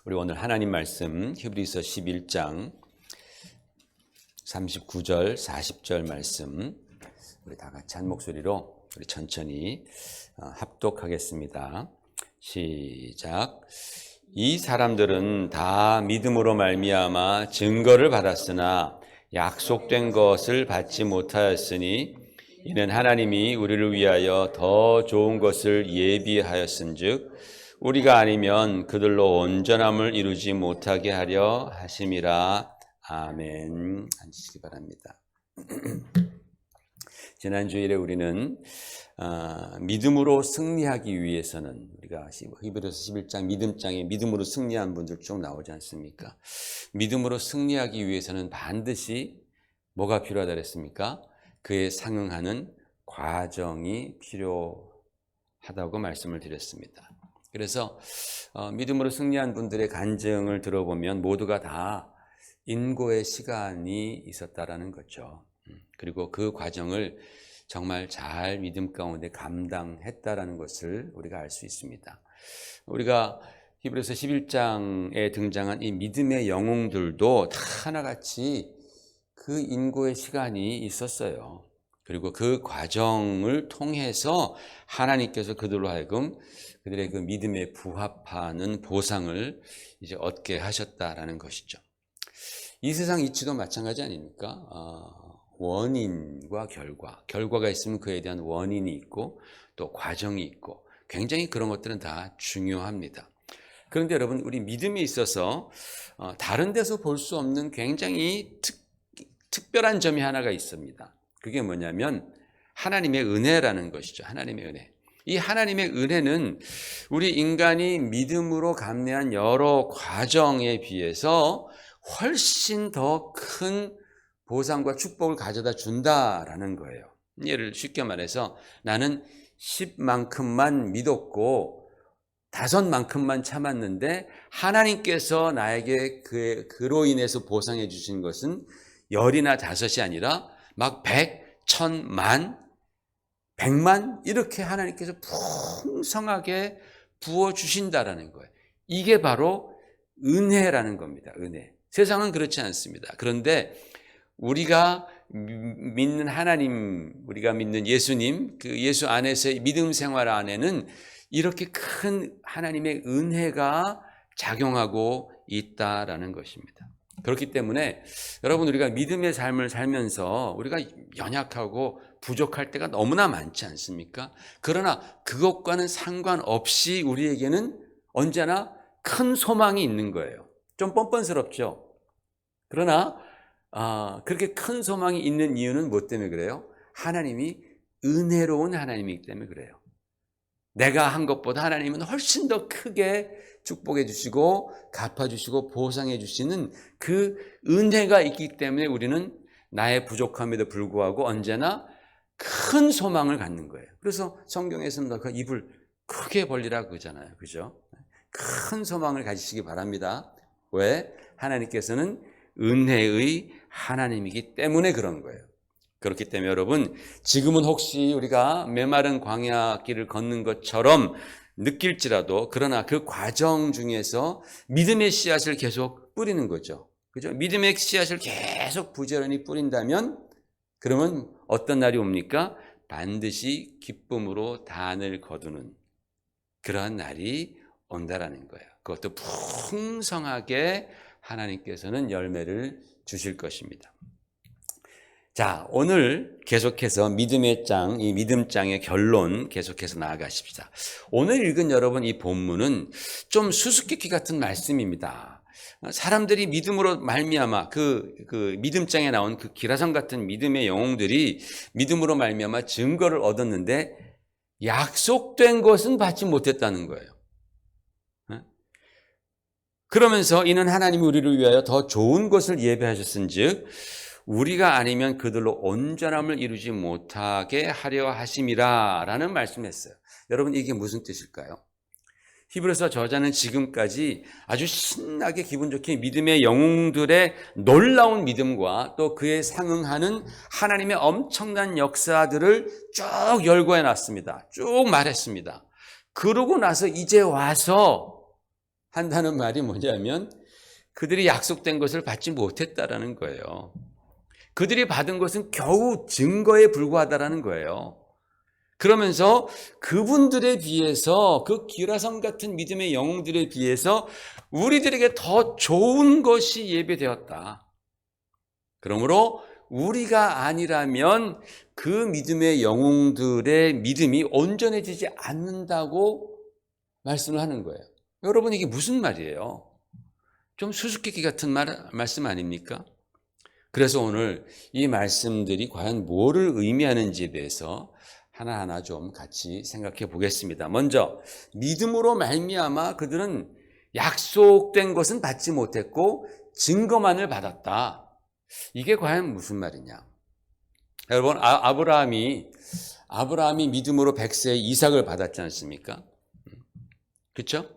우리 오늘 하나님 말씀 히브리서 11장 39절 40절 말씀 우리 다 같이 한 목소리로 우리 천천히 합독하겠습니다. 시작. 이 사람들은 다 믿음으로 말미암아 증거를 받았으나 약속된 것을 받지 못하였으니 이는 하나님이 우리를 위하여 더 좋은 것을 예비하였은즉 우리가 아니면 그들로 온전함을 이루지 못하게 하려 하심이라. 아멘. 앉으시기 바랍니다. 지난 주일에 우리는 믿음으로 승리하기 위해서는 우리가 히브리서 11장 믿음장에 믿음으로 승리한 분들 쭉 나오지 않습니까? 믿음으로 승리하기 위해서는 반드시 뭐가 필요하다 그랬습니까? 그에 상응하는 과정이 필요하다고 말씀을 드렸습니다. 그래서 믿음으로 승리한 분들의 간증을 들어보면 모두가 다 인고의 시간이 있었다라는 거죠. 그리고 그 과정을 정말 잘 믿음 가운데 감당했다라는 것을 우리가 알 수 있습니다. 우리가 히브리서 11장에 등장한 이 믿음의 영웅들도 다 하나같이 그 인고의 시간이 있었어요. 그리고 그 과정을 통해서 하나님께서 그들로 하여금 그들의 그 믿음에 부합하는 보상을 이제 얻게 하셨다라는 것이죠. 이 세상 이치도 마찬가지 아닙니까? 원인과 결과가 있으면 그에 대한 원인이 있고 또 과정이 있고 굉장히 그런 것들은 다 중요합니다. 그런데 여러분, 우리 믿음에 있어서 다른 데서 볼 수 없는 굉장히 특별한 점이 하나가 있습니다. 그게 뭐냐면 하나님의 은혜라는 것이죠. 하나님의 은혜. 이 하나님의 은혜는 우리 인간이 믿음으로 감내한 여러 과정에 비해서 훨씬 더 큰 보상과 축복을 가져다 준다라는 거예요. 예를 쉽게 말해서 나는 10만큼만 믿었고 5만큼만 참았는데 하나님께서 나에게 그로 인해서 보상해 주신 것은 10이나 5이 아니라 막 100, 1000만, 100만 이렇게 하나님께서 풍성하게 부어주신다라는 거예요. 이게 바로 은혜라는 겁니다. 은혜. 세상은 그렇지 않습니다. 그런데 우리가 믿는 하나님, 우리가 믿는 예수님, 그 예수 안에서의 믿음 생활 안에는 이렇게 큰 하나님의 은혜가 작용하고 있다라는 것입니다. 그렇기 때문에 여러분, 우리가 믿음의 삶을 살면서 우리가 연약하고 부족할 때가 너무나 많지 않습니까? 그러나 그것과는 상관없이 우리에게는 언제나 큰 소망이 있는 거예요. 좀 뻔뻔스럽죠? 그러나 그렇게 큰 소망이 있는 이유는 뭐 때문에 그래요? 하나님이 은혜로운 하나님이기 때문에 그래요. 내가 한 것보다 하나님은 훨씬 더 크게 축복해 주시고 갚아주시고 보상해 주시는 그 은혜가 있기 때문에 우리는 나의 부족함에도 불구하고 언제나 큰 소망을 갖는 거예요. 그래서 성경에서는 그 입을 크게 벌리라고 그러잖아요. 그죠? 큰 소망을 가지시기 바랍니다. 왜? 하나님께서는 은혜의 하나님이기 때문에 그런 거예요. 그렇기 때문에 여러분, 지금은 혹시 우리가 메마른 광야 길을 걷는 것처럼 느낄지라도 그러나 그 과정 중에서 믿음의 씨앗을 계속 뿌리는 거죠. 그죠? 믿음의 씨앗을 계속 부지런히 뿌린다면 그러면 어떤 날이 옵니까? 반드시 기쁨으로 단을 거두는 그러한 날이 온다라는 거예요. 그것도 풍성하게 하나님께서는 열매를 주실 것입니다. 자, 오늘 계속해서 믿음의 장, 이 믿음장의 결론 계속해서 나아가십시다. 오늘 읽은 여러분 이 본문은 좀 수수께끼 같은 말씀입니다. 사람들이 믿음으로 말미암아 그 믿음장에 나온 그 기라성 같은 믿음의 영웅들이 믿음으로 말미암아 증거를 얻었는데 약속된 것은 받지 못했다는 거예요. 그러면서 이는 하나님이 우리를 위하여 더 좋은 것을 예비하셨은즉 우리가 아니면 그들로 온전함을 이루지 못하게 하려 하심이라 라는 말씀했어요. 여러분, 이게 무슨 뜻일까요? 히브리서 저자는 지금까지 아주 신나게 기분 좋게 믿음의 영웅들의 놀라운 믿음과 또 그에 상응하는 하나님의 엄청난 역사들을 쭉 열거해 놨습니다. 쭉 말했습니다. 그러고 나서 이제 와서 한다는 말이 뭐냐면 그들이 약속된 것을 받지 못했다라는 거예요. 그들이 받은 것은 겨우 증거에 불과하다라는 거예요. 그러면서 그분들에 비해서, 그 기라성 같은 믿음의 영웅들에 비해서 우리들에게 더 좋은 것이 예배되었다. 그러므로 우리가 아니라면 그 믿음의 영웅들의 믿음이 온전해지지 않는다고 말씀을 하는 거예요. 여러분, 이게 무슨 말이에요? 좀 수수께끼 같은 말씀 아닙니까? 그래서 오늘 이 말씀들이 과연 뭐를 의미하는지에 대해서 하나하나 좀 같이 생각해 보겠습니다. 먼저 믿음으로 말미암아 그들은 약속된 것은 받지 못했고 증거만을 받았다. 이게 과연 무슨 말이냐? 여러분, 아브라함이 믿음으로 100세의 이삭을 받았지 않습니까? 그렇죠?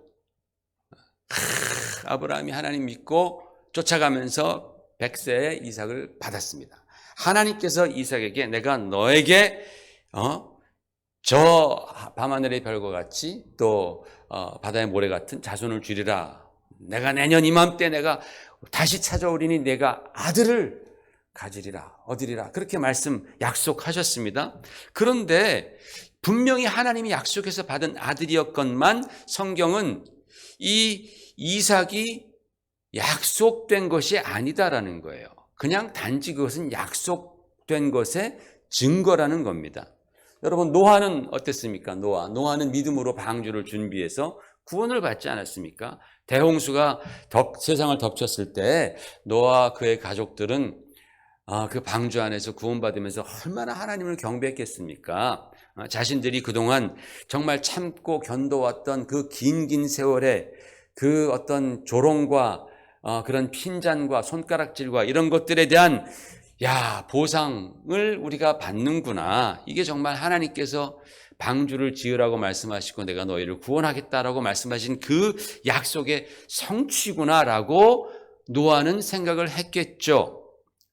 아브라함이 하나님 믿고 쫓아가면서 100세의 이삭을 받았습니다. 하나님께서 이삭에게 내가 너에게 저 밤하늘의 별과 같이 또 바다의 모래 같은 자손을 주리라. 내가 내년 이맘때 내가 다시 찾아오리니 내가 아들을 가지리라, 얻으리라. 그렇게 약속하셨습니다. 그런데 분명히 하나님이 약속해서 받은 아들이었건만 성경은 이 이삭이 약속된 것이 아니다라는 거예요. 그냥 단지 그것은 약속된 것의 증거라는 겁니다. 여러분, 노아는 어땠습니까? 노아는 믿음으로 방주를 준비해서 구원을 받지 않았습니까? 대홍수가 세상을 덮쳤을 때 노아와 그의 가족들은 그 방주 안에서 구원받으면서 얼마나 하나님을 경배했겠습니까? 자신들이 그동안 정말 참고 견뎌왔던 그 긴 세월에 그 어떤 조롱과 그런 핀잔과 손가락질과 이런 것들에 대한 보상을 우리가 받는구나. 이게 정말 하나님께서 방주를 지으라고 말씀하시고 내가 너희를 구원하겠다라고 말씀하신 그 약속의 성취구나라고 노아는 생각을 했겠죠.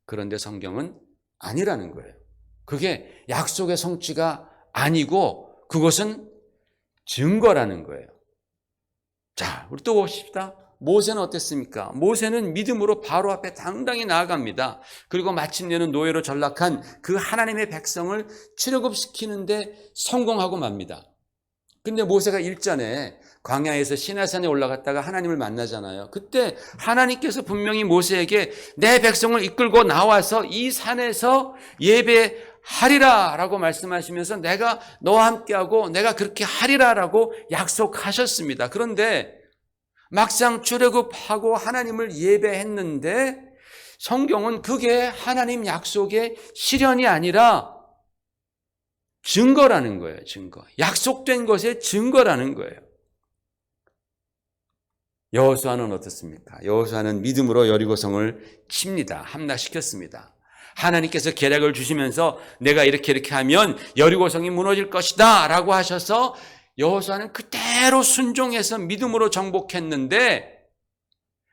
그런데 성경은 아니라는 거예요. 그게 약속의 성취가 아니고 그것은 증거라는 거예요. 자, 우리 또 봅시다. 모세는 어땠습니까? 모세는 믿음으로 바로 앞에 당당히 나아갑니다. 그리고 마침내는 노예로 전락한 그 하나님의 백성을 출애굽시키는데 성공하고 맙니다. 근데 모세가 일전에 광야에서 시내산에 올라갔다가 하나님을 만나잖아요. 그때 하나님께서 분명히 모세에게 내 백성을 이끌고 나와서 이 산에서 예배하리라 라고 말씀하시면서 내가 너와 함께하고 내가 그렇게 하리라 라고 약속하셨습니다. 그런데 막상 출애굽하고 하나님을 예배했는데 성경은 그게 하나님 약속의 실현이 아니라 증거라는 거예요. 증거. 약속된 것의 증거라는 거예요. 여호수아는 어떻습니까? 여호수아는 믿음으로 여리고성을 칩니다. 함락시켰습니다. 하나님께서 계략을 주시면서 내가 이렇게 하면 여리고성이 무너질 것이다 라고 하셔서 여호수아는 그대로 순종해서 믿음으로 정복했는데,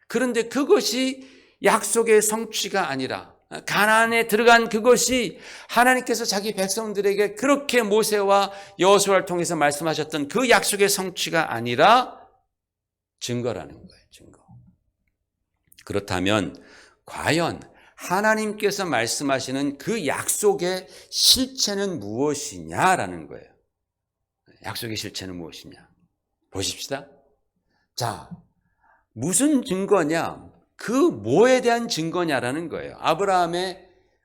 그런데 그것이 약속의 성취가 아니라 가나안에 들어간 그것이 하나님께서 자기 백성들에게 그렇게 모세와 여호수아를 통해서 말씀하셨던 그 약속의 성취가 아니라 증거라는 거예요. 증거. 그렇다면 과연 하나님께서 말씀하시는 그 약속의 실체는 무엇이냐라는 거예요. 약속의 실체는 무엇이냐? 보십시다. 자, 무슨 증거냐? 그 뭐에 대한 증거냐라는 거예요.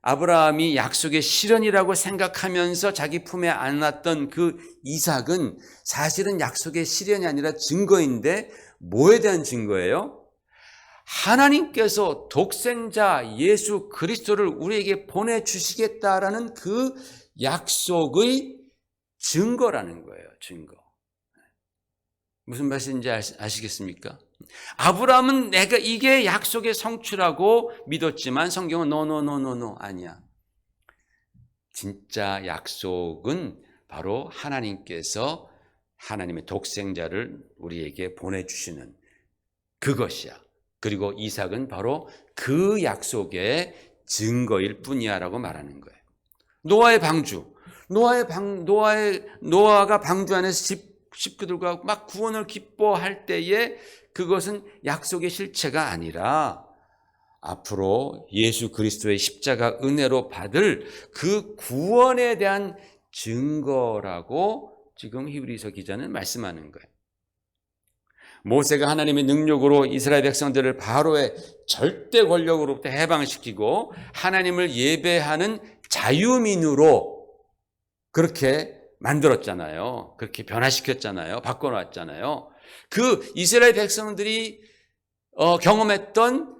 아브라함이 약속의 실현이라고 생각하면서 자기 품에 안았던 그 이삭은 사실은 약속의 실현이 아니라 증거인데 뭐에 대한 증거예요? 하나님께서 독생자 예수 그리스도를 우리에게 보내주시겠다라는 그 약속의 증거라는 거예요. 증거. 무슨 말씀인지 아시겠습니까? 아브라함은 내가 이게 약속의 성취라고 믿었지만 성경은 노 아니야. 진짜 약속은 바로 하나님께서 하나님의 독생자를 우리에게 보내주시는 그것이야. 그리고 이삭은 바로 그 약속의 증거일 뿐이야 라고 말하는 거예요. 노아의 방주. 노아가 방주 안에서 식구들과 막 구원을 기뻐할 때에 그것은 약속의 실체가 아니라 앞으로 예수 그리스도의 십자가 은혜로 받을 그 구원에 대한 증거라고 지금 히브리서 기자는 말씀하는 거예요. 모세가 하나님의 능력으로 이스라엘 백성들을 바로의 절대 권력으로부터 해방시키고 하나님을 예배하는 자유민으로 그렇게 만들었잖아요. 그렇게 변화시켰잖아요. 바꿔놨잖아요. 그 이스라엘 백성들이 경험했던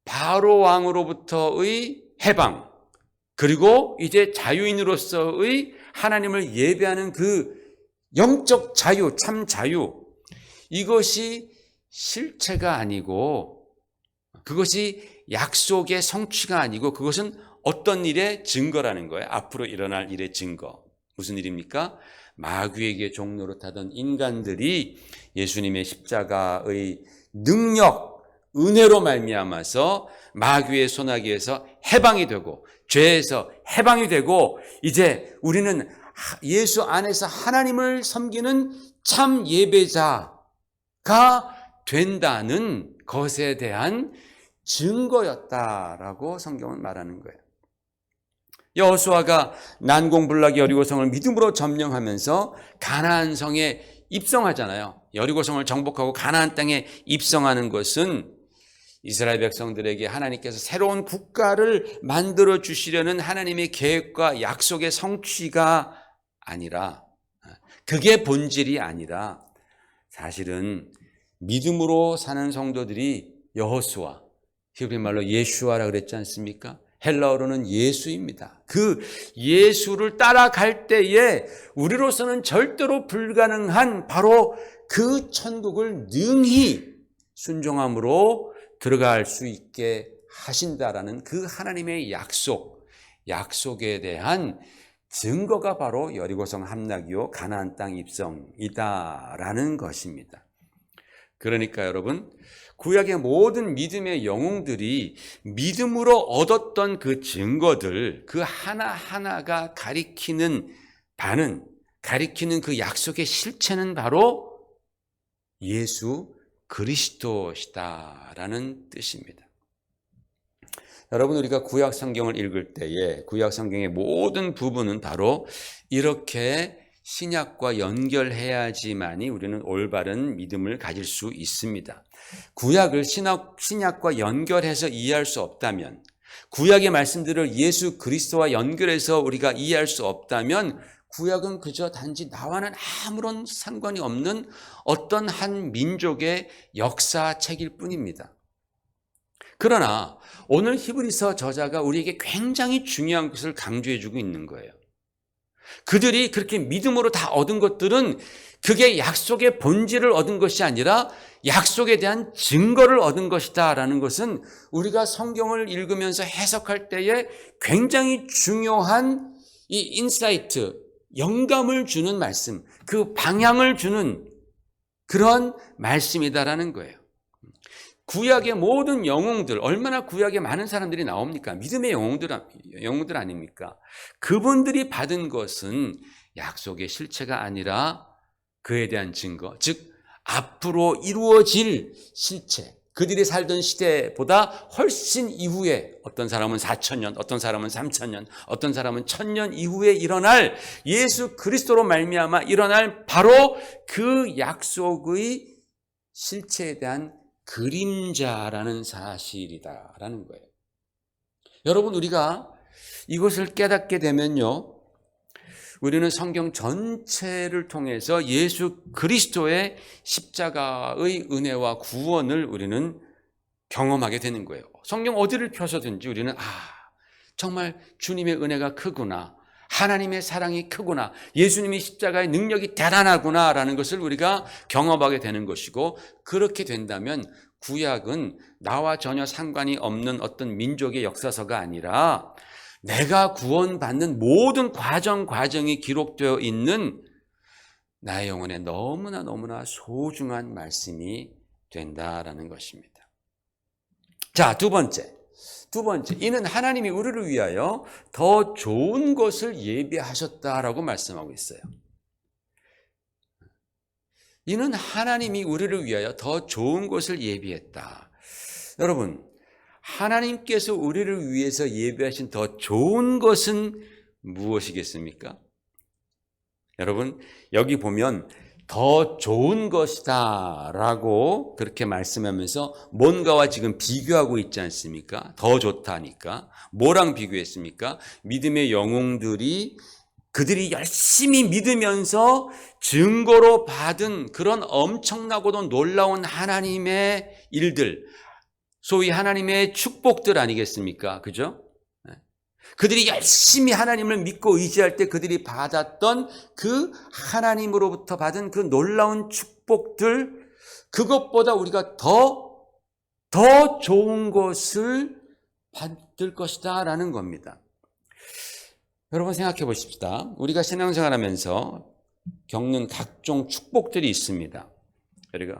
바로 왕으로부터의 해방, 그리고 이제 자유인으로서의 하나님을 예배하는 그 영적 자유, 참 자유, 이것이 실체가 아니고 그것이 약속의 성취가 아니고 그것은 어떤 일의 증거라는 거예요. 앞으로 일어날 일의 증거. 무슨 일입니까? 마귀에게 종로로 타던 인간들이 예수님의 십자가의 능력, 은혜로 말미암아서 마귀의 손아귀에서 해방이 되고 죄에서 해방이 되고 이제 우리는 예수 안에서 하나님을 섬기는 참 예배자가 된다는 것에 대한 증거였다라고 성경은 말하는 거예요. 여호수아가 난공불락의 여리고성을 믿음으로 점령하면서 가나안 성에 입성하잖아요. 여리고성을 정복하고 가나안 땅에 입성하는 것은 이스라엘 백성들에게 하나님께서 새로운 국가를 만들어 주시려는 하나님의 계획과 약속의 성취가 아니라, 그게 본질이 아니라 사실은 믿음으로 사는 성도들이 여호수아, 히브리 말로 예슈아라 그랬지 않습니까? 헬라어로는 예수입니다. 그 예수를 따라갈 때에 우리로서는 절대로 불가능한 바로 그 천국을 능히 순종함으로 들어갈 수 있게 하신다라는 그 하나님의 약속에 대한 증거가 바로 여리고성 함락이요 가나안 땅 입성이다라는 것입니다. 그러니까 여러분, 구약의 모든 믿음의 영웅들이 믿음으로 얻었던 그 증거들, 그 하나하나가 가리키는 그 약속의 실체는 바로 예수 그리스도시다라는 뜻입니다. 여러분, 우리가 구약 성경을 읽을 때에 구약 성경의 모든 부분은 바로 이렇게 신약과 연결해야지만이 우리는 올바른 믿음을 가질 수 있습니다. 구약을 신약과 연결해서 이해할 수 없다면, 구약의 말씀들을 예수 그리스도와 연결해서 우리가 이해할 수 없다면 구약은 그저 단지 나와는 아무런 상관이 없는 어떤 한 민족의 역사책일 뿐입니다. 그러나 오늘 히브리서 저자가 우리에게 굉장히 중요한 것을 강조해주고 있는 거예요. 그들이 그렇게 믿음으로 다 얻은 것들은 그게 약속의 본질을 얻은 것이 아니라 약속에 대한 증거를 얻은 것이다 라는 것은 우리가 성경을 읽으면서 해석할 때에 굉장히 중요한 이 인사이트, 영감을 주는 말씀, 그 방향을 주는 그런 말씀이다라는 거예요. 구약의 모든 영웅들, 얼마나 구약에 많은 사람들이 나옵니까? 믿음의 영웅들 아닙니까? 그분들이 받은 것은 약속의 실체가 아니라 그에 대한 증거, 즉 앞으로 이루어질 실체, 그들이 살던 시대보다 훨씬 이후에, 어떤 사람은 4,000년, 어떤 사람은 3,000년, 어떤 사람은 1,000년 이후에 일어날 예수 그리스도로 말미암아 일어날 바로 그 약속의 실체에 대한 그림자라는 사실이다라는 거예요. 여러분, 우리가 이것을 깨닫게 되면요, 우리는 성경 전체를 통해서 예수 그리스도의 십자가의 은혜와 구원을 우리는 경험하게 되는 거예요. 성경 어디를 펴서든지 우리는 정말 주님의 은혜가 크구나, 하나님의 사랑이 크구나, 예수님이 십자가의 능력이 대단하구나 라는 것을 우리가 경험하게 되는 것이고, 그렇게 된다면 구약은 나와 전혀 상관이 없는 어떤 민족의 역사서가 아니라 내가 구원받는 모든 과정이 기록되어 있는 나의 영혼에 너무나 소중한 말씀이 된다라는 것입니다. 자, 두 번째, 이는 하나님이 우리를 위하여 더 좋은 것을 예비하셨다라고 말씀하고 있어요. 이는 하나님이 우리를 위하여 더 좋은 것을 예비했다. 여러분, 하나님께서 우리를 위해서 예비하신 더 좋은 것은 무엇이겠습니까? 여러분, 여기 보면 더 좋은 것이다 라고 그렇게 말씀하면서 뭔가와 지금 비교하고 있지 않습니까? 더 좋다니까. 뭐랑 비교했습니까? 믿음의 영웅들이 그들이 열심히 믿으면서 증거로 받은 그런 엄청나고도 놀라운 하나님의 일들, 소위 하나님의 축복들 아니겠습니까? 그죠? 그들이 열심히 하나님을 믿고 의지할 때 그들이 받았던 그 하나님으로부터 받은 그 놀라운 축복들, 그것보다 우리가 더 좋은 것을 받을 것이다 라는 겁니다. 여러분 생각해 보십시다. 우리가 신앙생활하면서 겪는 각종 축복들이 있습니다.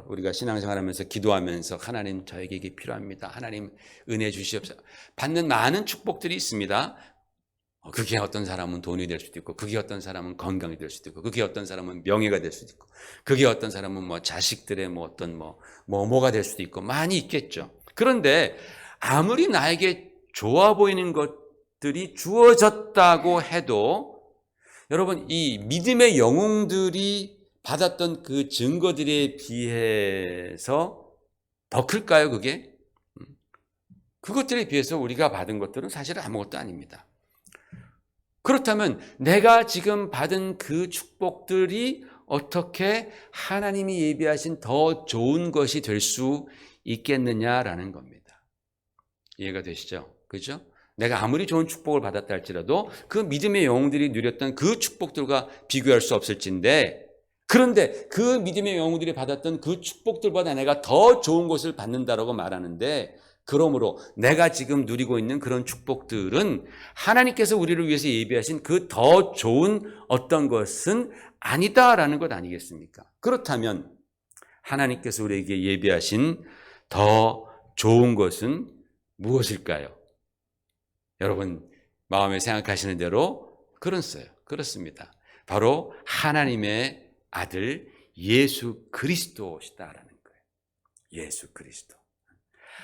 우리가 신앙생활하면서 기도하면서 하나님 저에게 이게 필요합니다. 하나님 은혜 주시옵소서. 받는 많은 축복들이 있습니다. 그게 어떤 사람은 돈이 될 수도 있고, 그게 어떤 사람은 건강이 될 수도 있고, 그게 어떤 사람은 명예가 될 수도 있고, 그게 어떤 사람은 뭐 자식들의 뭐가 될 수도 있고 많이 있겠죠. 그런데 아무리 나에게 좋아 보이는 것들이 주어졌다고 해도 여러분 이 믿음의 영웅들이 받았던 그 증거들에 비해서 더 클까요, 그게? 그것들에 비해서 우리가 받은 것들은 사실 아무것도 아닙니다. 그렇다면 내가 지금 받은 그 축복들이 어떻게 하나님이 예비하신 더 좋은 것이 될 수 있겠느냐라는 겁니다. 이해가 되시죠? 그죠? 내가 아무리 좋은 축복을 받았다 할지라도 그 믿음의 영웅들이 누렸던 그 축복들과 비교할 수 없을진데, 그런데 그 믿음의 영웅들이 받았던 그 축복들보다 내가 더 좋은 것을 받는다라고 말하는데, 그러므로 내가 지금 누리고 있는 그런 축복들은 하나님께서 우리를 위해서 예비하신 그 더 좋은 어떤 것은 아니다라는 것 아니겠습니까? 그렇다면 하나님께서 우리에게 예비하신 더 좋은 것은 무엇일까요? 여러분 마음에 생각하시는 대로 그렇습니다. 바로 하나님의 아들 예수 그리스도시다라는 거예요. 예수 그리스도.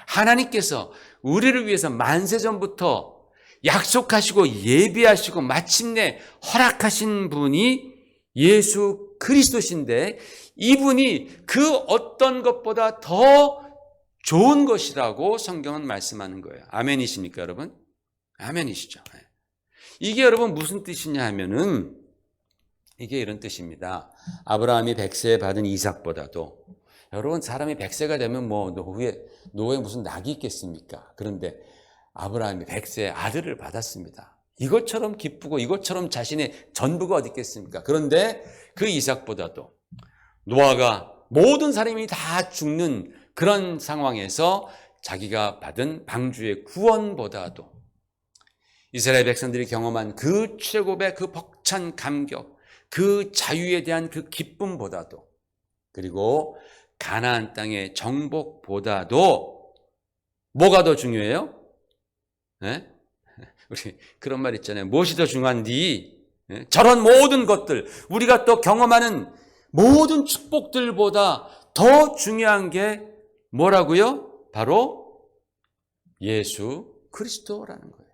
하나님께서 우리를 위해서 만세전부터 약속하시고 예비하시고 마침내 허락하신 분이 예수 그리스도신데, 이분이 그 어떤 것보다 더 좋은 것이라고 성경은 말씀하는 거예요. 아멘이십니까, 여러분? 아멘이시죠. 이게 여러분 무슨 뜻이냐 하면은 이게 이런 뜻입니다. 아브라함이 100세 받은 이삭보다도, 여러분 사람이 100세가 되면 뭐 노후에 무슨 낙이 있겠습니까? 그런데 아브라함이 100세 아들을 받았습니다. 이것처럼 기쁘고 이것처럼 자신의 전부가 어디 있겠습니까? 그런데 그 이삭보다도 노아가 모든 사람이 다 죽는 그런 상황에서 자기가 받은 방주의 구원보다도, 이스라엘 백성들이 경험한 그 최고의 그 벅찬 감격, 그 자유에 대한 그 기쁨보다도, 그리고 가나안 땅의 정복보다도 뭐가 더 중요해요? 네? 우리 그런 말 있잖아요. 무엇이 더 중요한디? 네? 저런 모든 것들, 우리가 또 경험하는 모든 축복들보다 더 중요한 게 뭐라고요? 바로 예수 그리스도라는 거예요.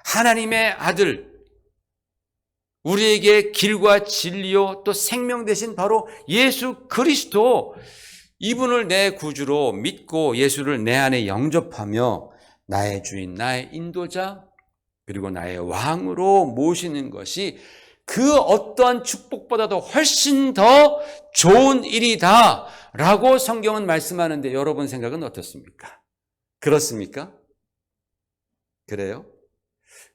하나님의 아들, 우리에게 길과 진리요 또 생명 되신 바로 예수 그리스도, 이분을 내 구주로 믿고 예수를 내 안에 영접하며 나의 주인, 나의 인도자, 그리고 나의 왕으로 모시는 것이 그 어떠한 축복보다도 훨씬 더 좋은 일이다 라고 성경은 말씀하는데, 여러분 생각은 어떻습니까? 그렇습니까? 그래요?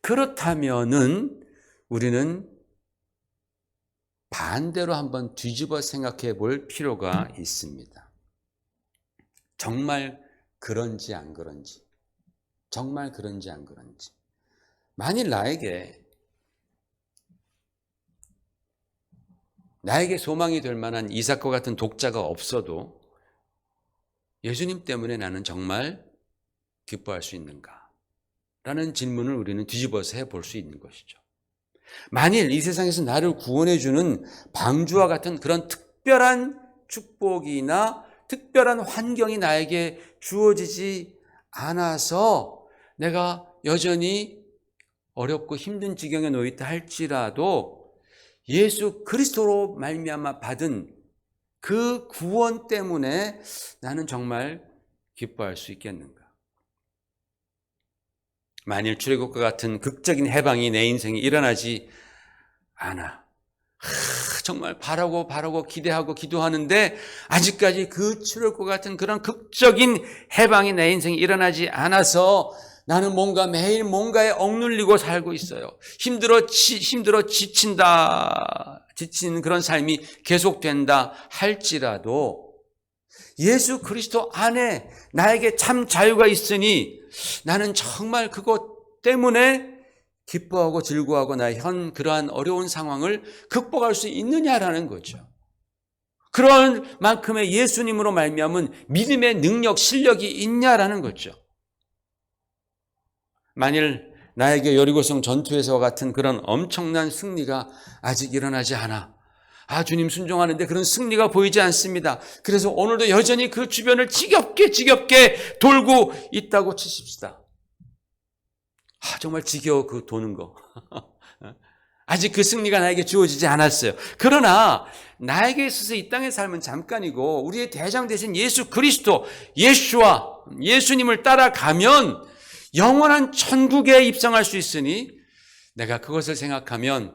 그렇다면은 우리는 반대로 한번 뒤집어 생각해 볼 필요가 있습니다. 정말 그런지 안 그런지, 정말 그런지 안 그런지. 만일 나에게 소망이 될 만한 이삭과 같은 독자가 없어도 예수님 때문에 나는 정말 기뻐할 수 있는가? 라는 질문을 우리는 뒤집어서 해볼 수 있는 것이죠. 만일 이 세상에서 나를 구원해 주는 방주와 같은 그런 특별한 축복이나 특별한 환경이 나에게 주어지지 않아서 내가 여전히 어렵고 힘든 지경에 놓여있다 할지라도 예수 그리스도로 말미암아 받은 그 구원 때문에 나는 정말 기뻐할 수 있겠는가? 만일 출애굽과 같은 극적인 해방이 내 인생에 일어나지 않아, 정말 바라고 기대하고 기도하는데 아직까지 그 출애굽과 같은 그런 극적인 해방이 내 인생에 일어나지 않아서 나는 뭔가 매일 뭔가에 억눌리고 살고 있어요. 힘들어 지친 그런 삶이 계속된다 할지라도 예수 그리스도 안에 나에게 참 자유가 있으니 나는 정말 그것 때문에 기뻐하고 즐거워하고 나의 그러한 어려운 상황을 극복할 수 있느냐라는 거죠. 그런 만큼의 예수님으로 말미암은 믿음의 능력, 실력이 있냐라는 거죠. 만일 나에게 여리고성 전투에서와 같은 그런 엄청난 승리가 아직 일어나지 않아. 주님 순종하는데 그런 승리가 보이지 않습니다. 그래서 오늘도 여전히 그 주변을 지겹게 돌고 있다고 치십시다. 정말 지겨워 그 도는 거. 아직 그 승리가 나에게 주어지지 않았어요. 그러나 나에게 있어서 이 땅의 삶은 잠깐이고 우리의 대장 되신 예수 그리스도, 예수님을 따라가면 영원한 천국에 입성할 수 있으니 내가 그것을 생각하면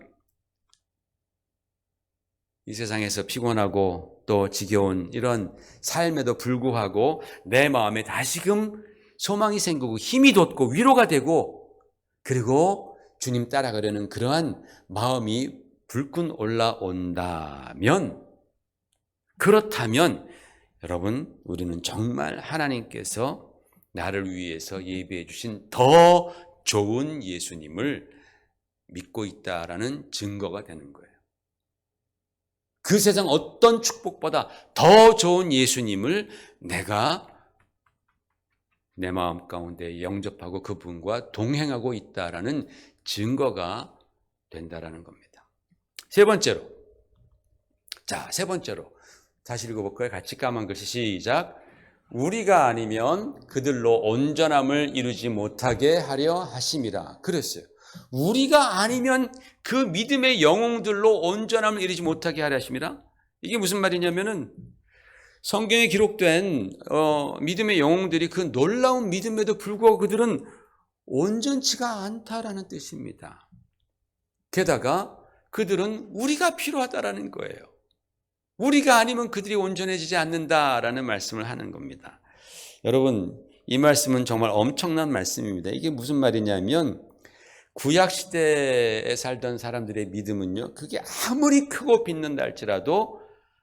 이 세상에서 피곤하고 또 지겨운 이런 삶에도 불구하고 내 마음에 다시금 소망이 생기고 힘이 돋고 위로가 되고 그리고 주님 따라가려는 그러한 마음이 불끈 올라온다면, 그렇다면 여러분, 우리는 정말 하나님께서 나를 위해서 예비해 주신 더 좋은 예수님을 믿고 있다라는 증거가 되는 거예요. 그 세상 어떤 축복보다 더 좋은 예수님을 내가 내 마음 가운데 영접하고 그분과 동행하고 있다라는 증거가 된다라는 겁니다. 세 번째로 다시 읽어볼까요? 같이 까만 글씨 시작. 우리가 아니면 그들로 온전함을 이루지 못하게 하려 하심이라. 그랬어요. 우리가 아니면 그 믿음의 영웅들로 온전함을 이루지 못하게 하려 하심이라. 이게 무슨 말이냐면은 성경에 기록된 믿음의 영웅들이 그 놀라운 믿음에도 불구하고 그들은 온전치가 않다라는 뜻입니다. 게다가 그들은 우리가 필요하다라는 거예요. 우리가 아니면 그들이 온전해지지 않는다라는 말씀을 하는 겁니다. 여러분, 이 말씀은 정말 엄청난 말씀입니다. 이게 무슨 말이냐면 구약시대에 살던 사람들의 믿음은요, 그게 아무리 크고 빛난다 할지라도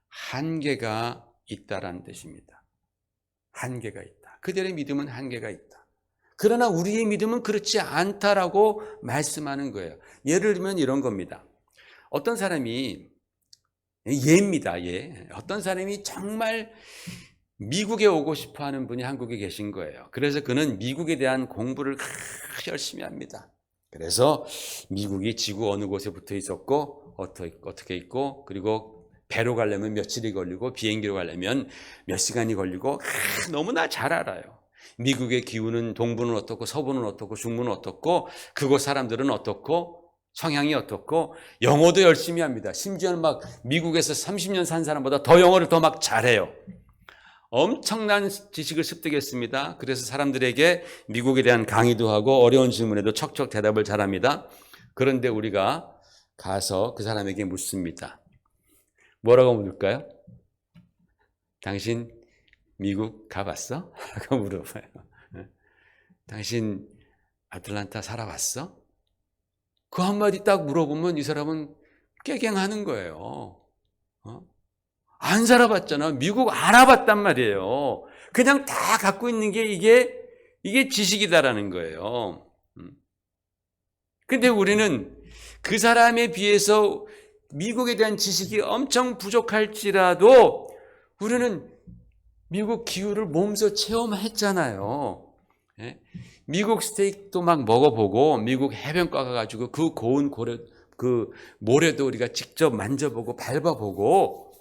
한계가 있다라는 뜻입니다. 한계가 있다. 그들의 믿음은 한계가 있다. 그러나 우리의 믿음은 그렇지 않다라고 말씀하는 거예요. 예를 들면 이런 겁니다. 어떤 사람이 어떤 사람이 정말 미국에 오고 싶어 하는 분이 한국에 계신 거예요. 그래서 그는 미국에 대한 공부를 열심히 합니다. 그래서 미국이 지구 어느 곳에 붙어 있었고 어떻게 있고 그리고 배로 가려면 며칠이 걸리고 비행기로 가려면 몇 시간이 걸리고 너무나 잘 알아요. 미국의 기후는 동부는 어떻고 서부는 어떻고 중부는 어떻고 그곳 사람들은 어떻고 성향이 어떻고 영어도 열심히 합니다. 심지어는 막 미국에서 30년 산 사람보다 더 영어를 더 막 잘해요. 엄청난 지식을 습득했습니다. 그래서 사람들에게 미국에 대한 강의도 하고 어려운 질문에도 척척 대답을 잘합니다. 그런데 우리가 가서 그 사람에게 묻습니다. 뭐라고 묻을까요? 당신 미국 가봤어? 라고 물어봐요. 당신 아틀란타 살아봤어? 그 한마디 딱 물어보면 이 사람은 깨갱하는 거예요. 안 살아봤잖아. 미국 안 와봤단 말이에요. 그냥 다 갖고 있는 게 이게 지식이다라는 거예요. 근데 우리는 그 사람에 비해서 미국에 대한 지식이 엄청 부족할지라도 우리는 미국 기후를 몸소 체험했잖아요. 미국 스테이크도 막 먹어보고 미국 해변가 가가지고 그 고운 그 모래도 우리가 직접 만져보고 밟아보고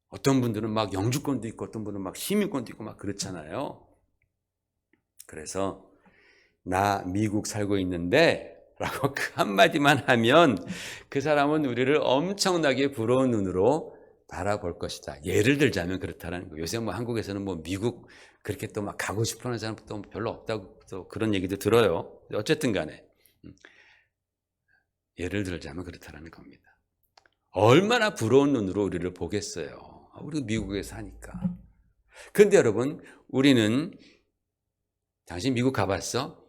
어떤 분들은 막 영주권도 있고 어떤 분은 막 시민권도 있고 막 그렇잖아요. 그래서 나 미국 살고 있는데 라고 그 한마디만 하면 그 사람은 우리를 엄청나게 부러운 눈으로 바라볼 것이다. 예를 들자면 그렇다는 거예요. 요새 뭐 한국에서는 뭐 미국 그렇게 또 막 가고 싶어 하는 사람도 별로 없다고 또 그런 얘기도 들어요. 어쨌든 간에 예를 들자면 그렇다는 겁니다. 얼마나 부러운 눈으로 우리를 보겠어요. 우리 미국에 사니까. 그런데 여러분, 우리는 당신 미국 가봤어?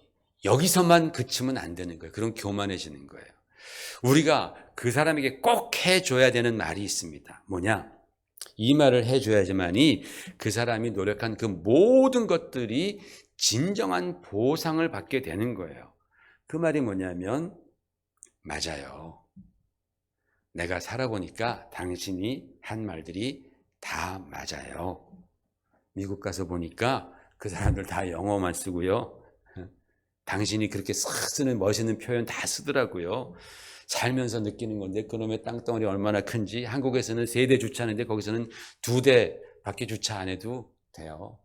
여기서만 그치면 안 되는 거예요. 그럼 교만해지는 거예요. 우리가 그 사람에게 꼭 해줘야 되는 말이 있습니다. 뭐냐? 이 말을 해줘야지만이 그 사람이 노력한 그 모든 것들이 진정한 보상을 받게 되는 거예요. 그 말이 뭐냐면, 맞아요. 내가 살아보니까 당신이 한 말들이 다 맞아요. 미국 가서 보니까 그 사람들 다 영어만 쓰고요. 당신이 그렇게 싹 쓰는 멋있는 표현 다 쓰더라고요. 살면서 느끼는 건데 그놈의 땅덩어리 얼마나 큰지. 한국에서는 3대 주차하는데 거기서는 2대밖에 주차 안 해도 돼요.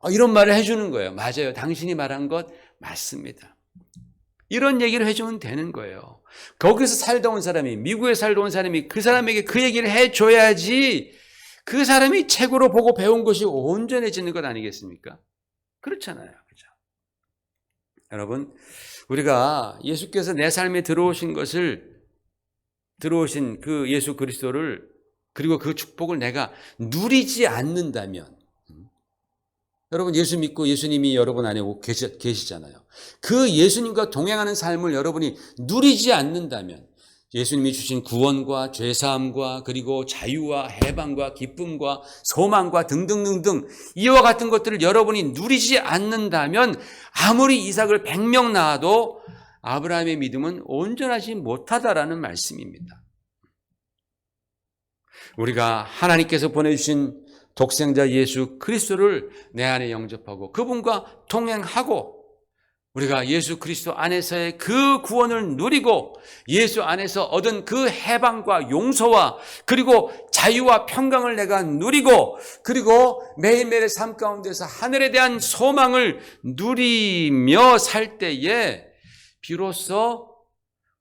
이런 말을 해주는 거예요. 맞아요. 당신이 말한 것 맞습니다. 이런 얘기를 해주면 되는 거예요. 거기서 살다 온 사람이, 미국에 살다 온 사람이 그 사람에게 그 얘기를 해줘야지 그 사람이 책으로 보고 배운 것이 온전해지는 것 아니겠습니까? 그렇잖아요. 그렇죠? 여러분, 우리가 예수께서 내 삶에 들어오신 그 예수 그리스도를, 그리고 그 축복을 내가 누리지 않는다면, 여러분 예수 믿고 예수님이 여러분 안에 계시잖아요. 그 예수님과 동행하는 삶을 여러분이 누리지 않는다면, 예수님이 주신 구원과 죄사함과 그리고 자유와 해방과 기쁨과 소망과 등등등등 이와 같은 것들을 여러분이 누리지 않는다면 아무리 이삭을 100명 낳아도 아브라함의 믿음은 온전하지 못하다라는 말씀입니다. 우리가 하나님께서 보내주신 독생자 예수 그리스도를 내 안에 영접하고 그분과 동행하고 우리가 예수 그리스도 안에서의 그 구원을 누리고 예수 안에서 얻은 그 해방과 용서와 그리고 자유와 평강을 내가 누리고 그리고 매일매일의 삶 가운데서 하늘에 대한 소망을 누리며 살 때에 비로소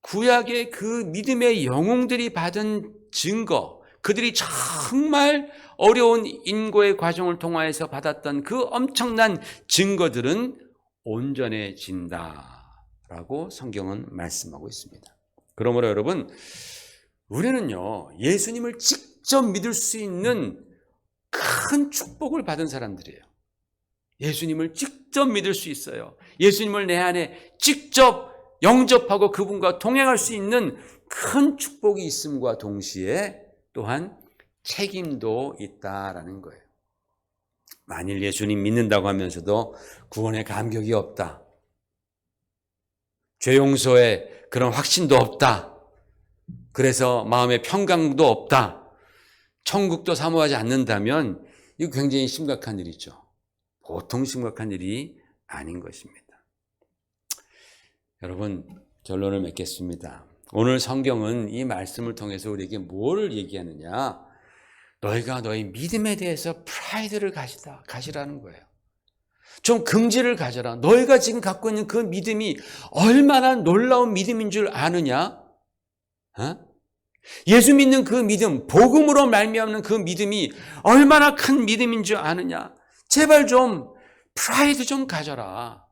구약의 그 믿음의 영웅들이 받은 증거, 그들이 정말 어려운 인고의 과정을 통하여서 받았던 그 엄청난 증거들은 온전해진다라고 성경은 말씀하고 있습니다. 그러므로 여러분, 우리는요, 예수님을 직접 믿을 수 있는 큰 축복을 받은 사람들이에요. 예수님을 직접 믿을 수 있어요. 예수님을 내 안에 직접 영접하고 그분과 동행할 수 있는 큰 축복이 있음과 동시에 또한 책임도 있다라는 거예요. 만일 예수님 믿는다고 하면서도 구원의 감격이 없다. 죄 용서의 그런 확신도 없다. 그래서 마음의 평강도 없다. 천국도 사모하지 않는다면 이거 굉장히 심각한 일이죠. 보통 심각한 일이 아닌 것입니다. 여러분, 결론을 맺겠습니다. 오늘 성경은 이 말씀을 통해서 우리에게 뭘 얘기하느냐? 너희가 너희 믿음에 대해서 프라이드를 가지라는 거예요. 좀 긍지를 가져라. 너희가 지금 갖고 있는 그 믿음이 얼마나 놀라운 믿음인 줄 아느냐? 예수 믿는 그 믿음, 복음으로 말미암는 그 믿음이 얼마나 큰 믿음인 줄 아느냐? 제발 좀 프라이드 좀 가져라.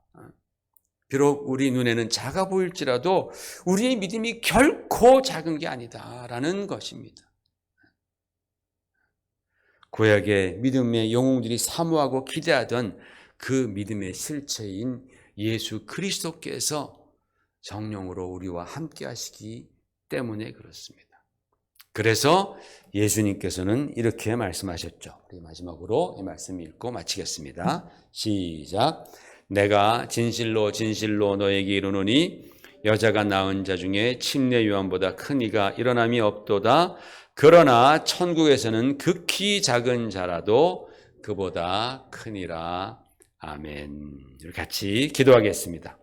비록 우리 눈에는 작아 보일지라도 우리의 믿음이 결코 작은 게 아니다라는 것입니다. 구약의 믿음의 영웅들이 사모하고 기대하던 그 믿음의 실체인 예수 그리스도께서 성령으로 우리와 함께 하시기 때문에 그렇습니다. 그래서 예수님께서는 이렇게 말씀하셨죠. 우리 마지막으로 이 말씀 읽고 마치겠습니다. 시작. 내가 진실로 진실로 너에게 이르노니 여자가 낳은 자 중에 침례 요한보다 큰 이가 일어남이 없도다. 그러나 천국에서는 극히 작은 자라도 그보다 크니라. 아멘. 같이 기도하겠습니다.